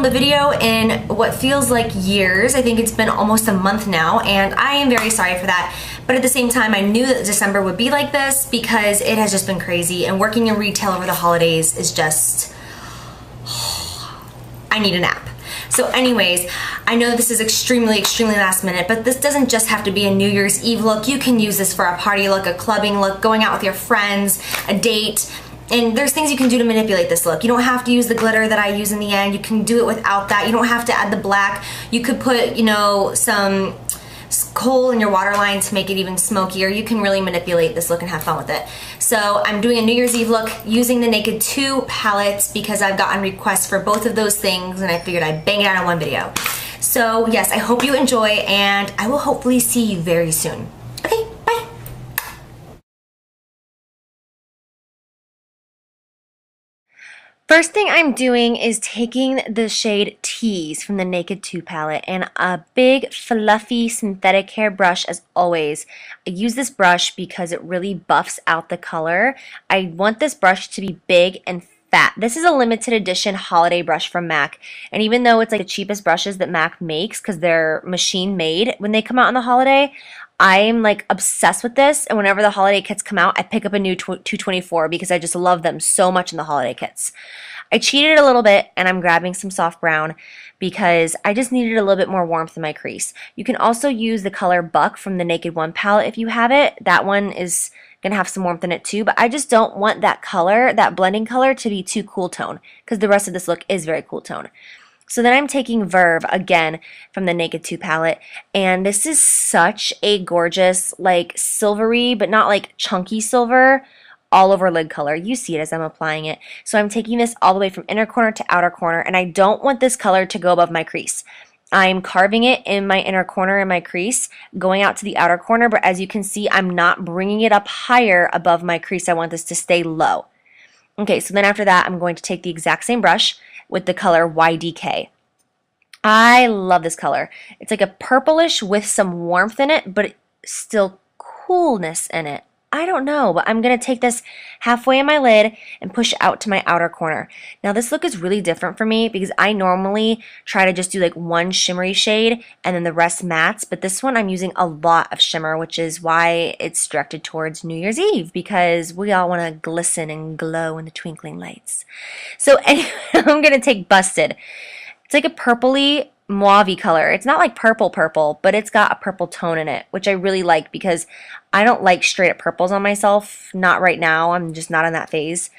filmed a video in what feels like years. I think it's been almost a month now, and I am very sorry for that. But at the same time, I knew that December would be like this because it has just been crazy, and working in retail over the holidays is just, I need a nap. So anyways, I know this is extremely last minute, but this doesn't just have to be a New Year's Eve look. You can use this for a party look, a clubbing look, going out with your friends, a date. And there's things you can do to manipulate this look. You don't have to use the glitter that I use in the end. You can do it without that. You don't have to add the black. You could put, you know, some coal in your waterline to make it even smokier. You can really manipulate this look and have fun with it. So I'm doing a New Year's Eve look using the Naked 2 palettes because I've gotten requests for both of those things, and I figured I'd bang it out in one video. So yes, I hope you enjoy, and I will hopefully see you very soon. Okay, bye. First thing I'm doing is taking the shade Tease from the Naked 2 palette and a big fluffy synthetic hair brush as always. I use this brush because it really buffs out the color. I want this brush to be big and fat. This is a limited edition holiday brush from MAC, and even though it's like the cheapest brushes that MAC makes because they're machine made when they come out on the holiday, I'm like obsessed with this, and whenever the holiday kits come out, I pick up a new 224 because I just love them so much in the holiday kits. I cheated a little bit, and I'm grabbing some soft brown because I just needed a little bit more warmth in my crease. You can also use the color Buck from the Naked 1 palette if you have it. That one is going to have some warmth in it too, but I just don't want that color, that blending color, to be too cool tone because the rest of this look is very cool tone. So then I'm taking Verve again from the Naked 2 palette, and this is such a gorgeous, like silvery, but not like chunky silver, all over lid color. You see it as I'm applying it. So I'm taking this all the way from inner corner to outer corner, and I don't want this color to go above my crease. I'm carving it in my inner corner in my crease, going out to the outer corner, but as you can see, I'm not bringing it up higher above my crease. I want this to stay low. Okay, so then after that, I'm going to take the exact same brush with the color YDK. I love this color. It's like a purplish with some warmth in it, but still coolness in it. I don't know, but I'm going to take this halfway in my lid and push out to my outer corner. Now this look is really different for me because I normally try to just do like one shimmery shade and then the rest mattes, but this one I'm using a lot of shimmer, which is why it's directed towards New Year's Eve, because we all want to glisten and glow in the twinkling lights. So anyway, I'm going to take Busted. It's like a purpley mauve color. It's not like purple, but it's got a purple tone in it, which I really like because I don't like straight up purples on myself. Not right now. I'm just not in that phase.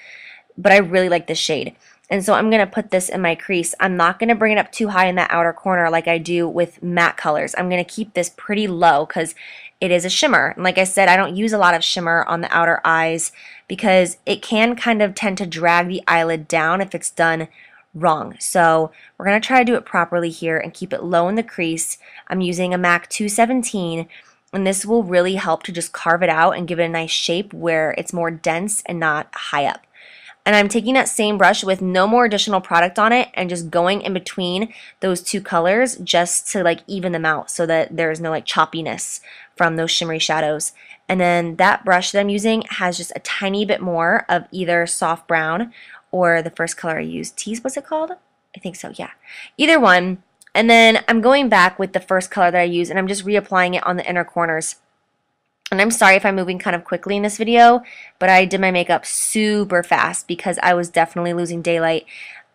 But I really like this shade. And so I'm going to put this in my crease. I'm not going to bring it up too high in that outer corner like I do with matte colors. I'm going to keep this pretty low because it is a shimmer. And like I said, I don't use a lot of shimmer on the outer eyes because it can kind of tend to drag the eyelid down if it's done wrong. So we're going to try to do it properly here and keep it low in the crease. I'm using a MAC 217, and this will really help to just carve it out and give it a nice shape where it's more dense and not high up. And I'm taking that same brush with no more additional product on it and just going in between those two colors just to like even them out so that there's no like choppiness from those shimmery shadows. And then that brush that I'm using has just a tiny bit more of either soft brown or the first color I used, Tease, what's it called? I think so, yeah. Either one. And then I'm going back with the first color that I used, and I'm just reapplying it on the inner corners. And I'm sorry if I'm moving kind of quickly in this video, but I did my makeup super fast because I was definitely losing daylight.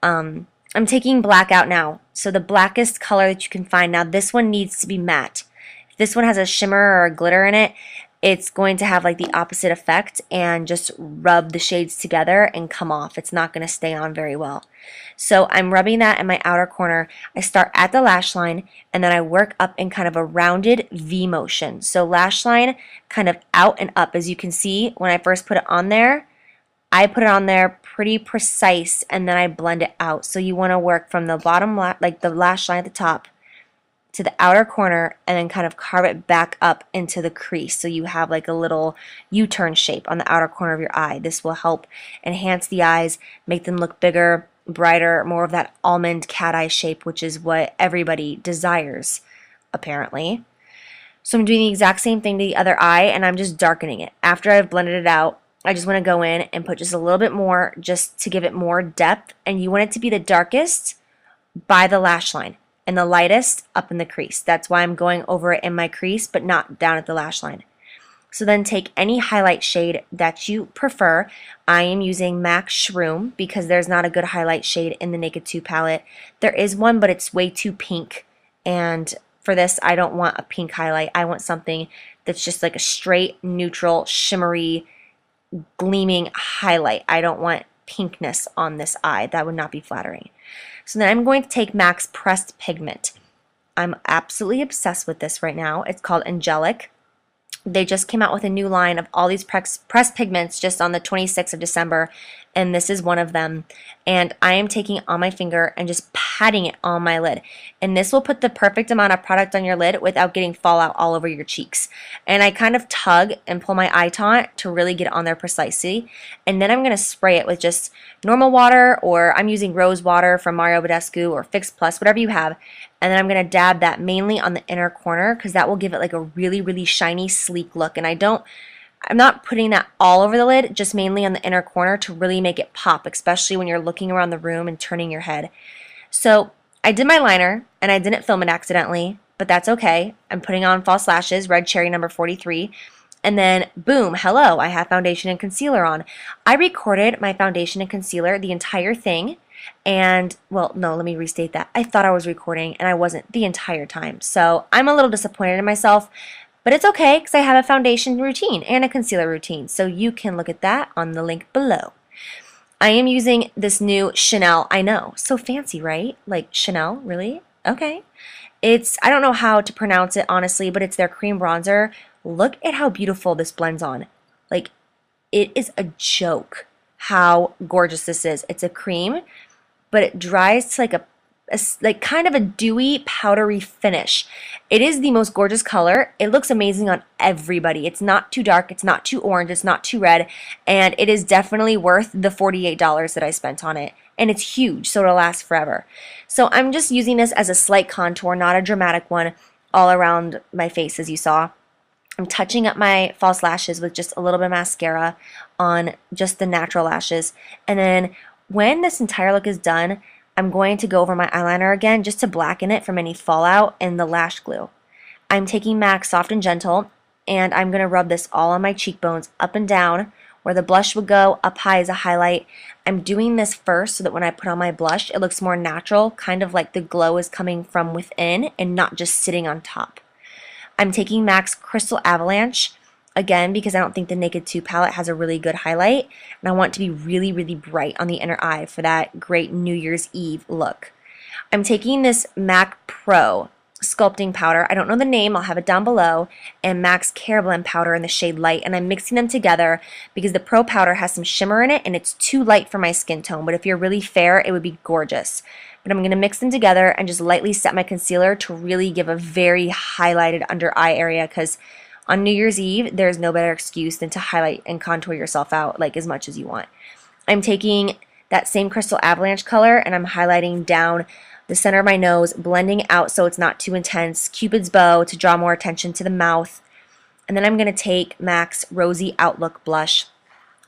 I'm taking black out now. So the blackest color that you can find. Now this one needs to be matte. If this one has a shimmer or a glitter in it, it's going to have like the opposite effect and just rub the shades together and come off. It's not going to stay on very well. So I'm rubbing that in my outer corner. I start at the lash line and then I work up in kind of a rounded V motion. So lash line kind of out and up. As you can see, when I first put it on there, I put it on there pretty precise and then I blend it out. So you want to work from the bottom, like the lash line at the top, to the outer corner and then kind of carve it back up into the crease so you have like a little U-turn shape on the outer corner of your eye. This will help enhance the eyes, make them look bigger, brighter, more of that almond cat eye shape, which is what everybody desires apparently. So I'm doing the exact same thing to the other eye and I'm just darkening it. After I've blended it out, I just want to go in and put just a little bit more just to give it more depth, and you want it to be the darkest by the lash line and the lightest up in the crease. That's why I'm going over it in my crease, but not down at the lash line. So then take any highlight shade that you prefer. I am using MAC Shroom because there's not a good highlight shade in the Naked 2 palette. There is one, but it's way too pink. And for this, I don't want a pink highlight. I want something that's just like a straight, neutral, shimmery, gleaming highlight. I don't want pinkness on this eye. That would not be flattering. So then I'm going to take MAC's Pressed Pigment. I'm absolutely obsessed with this right now. It's called Angelic. They just came out with a new line of all these pressed pigments just on the 26th of December, and this is one of them. And I am taking it on my finger and just patting it on my lid. And this will put the perfect amount of product on your lid without getting fallout all over your cheeks. And I kind of tug and pull my eye taunt to really get it on there precisely. And then I'm going to spray it with just normal water, or I'm using rose water from Mario Badescu or Fix Plus, whatever you have. And then I'm going to dab that mainly on the inner corner because that will give it like a really, really shiny, sleek look. And I'm not putting that all over the lid, just mainly on the inner corner to really make it pop, especially when you're looking around the room and turning your head. So I did my liner and I didn't film it accidentally, but that's okay. I'm putting on false lashes, Red Cherry number 43. And then boom, hello, I have foundation and concealer on. I recorded my foundation and concealer, the entire thing. And, well, no, let me restate that. I thought I was recording and I wasn't the entire time. So I'm a little disappointed in myself, but it's okay because I have a foundation routine and a concealer routine. So you can look at that on the link below. I am using this new Chanel. I know, so fancy, right? Like Chanel, really? Okay. I don't know how to pronounce it honestly, but it's their cream bronzer. Look at how beautiful this blends on. Like, it is a joke how gorgeous this is. It's a cream, but it dries to like kind of a dewy, powdery finish. It is the most gorgeous color. It looks amazing on everybody. It's not too dark, it's not too orange, it's not too red, and it is definitely worth the $48 that I spent on it. And it's huge, so it'll last forever. So I'm just using this as a slight contour, not a dramatic one, all around my face as you saw. I'm touching up my false lashes with just a little bit of mascara on just the natural lashes. And then when this entire look is done, I'm going to go over my eyeliner again just to blacken it from any fallout and the lash glue. I'm taking MAC Soft and Gentle, and I'm going to rub this all on my cheekbones, up and down, where the blush would go, up high as a highlight. I'm doing this first so that when I put on my blush, it looks more natural, kind of like the glow is coming from within and not just sitting on top. I'm taking MAC's Crystal Avalanche, again, because I don't think the Naked 2 palette has a really good highlight, and I want it to be really, really bright on the inner eye for that great New Year's Eve look. I'm taking this MAC Pro sculpting powder. I don't know the name, I'll have it down below, and MAC's Care Blend powder in the shade Light, and I'm mixing them together because the Pro powder has some shimmer in it, and it's too light for my skin tone, but if you're really fair, it would be gorgeous. But I'm going to mix them together and just lightly set my concealer to really give a very highlighted under eye area, because on New Year's Eve, there's no better excuse than to highlight and contour yourself out like as much as you want. I'm taking that same Crystal Avalanche color and I'm highlighting down the center of my nose, blending out so it's not too intense, Cupid's bow to draw more attention to the mouth. And then I'm going to take MAC's Rosy Outlook blush.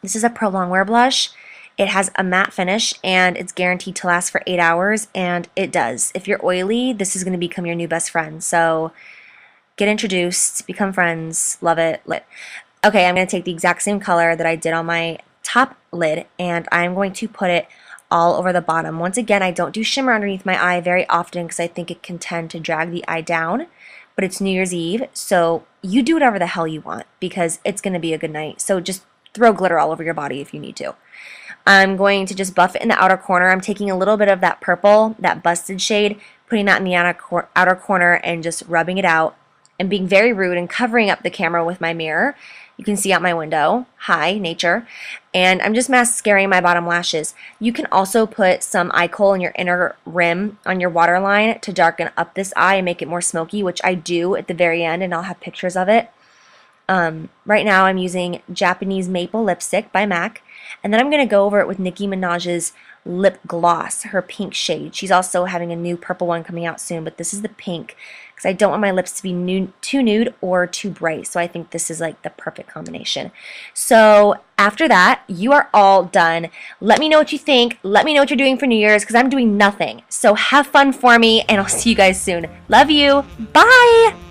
This is a Pro Longwear blush. It has a matte finish and it's guaranteed to last for 8 hours, and it does. If you're oily, this is going to become your new best friend. So get introduced, become friends, love it. Okay, I'm going to take the exact same color that I did on my top lid and I'm going to put it all over the bottom. Once again, I don't do shimmer underneath my eye very often because I think it can tend to drag the eye down, but it's New Year's Eve, so you do whatever the hell you want because it's going to be a good night. So just throw glitter all over your body if you need to. I'm going to just buff it in the outer corner. I'm taking a little bit of that purple, that busted shade, putting that in the outer corner and just rubbing it out and being very rude and covering up the camera with my mirror. You can see out my window. Hi, nature. And I'm just mascaring my bottom lashes. You can also put some eye kohl in your inner rim on your waterline to darken up this eye and make it more smoky, which I do at the very end, and I'll have pictures of it. Right now I'm using Japanese Maple Lipstick by MAC, and then I'm going to go over it with Nicki Minaj's lip gloss, her pink shade. She's also having a new purple one coming out soon, but this is the pink because I don't want my lips to be too nude or too bright. So I think this is like the perfect combination. So after that, you are all done. Let me know what you think. Let me know what you're doing for New Year's because I'm doing nothing. So have fun for me, and I'll see you guys soon. Love you. Bye.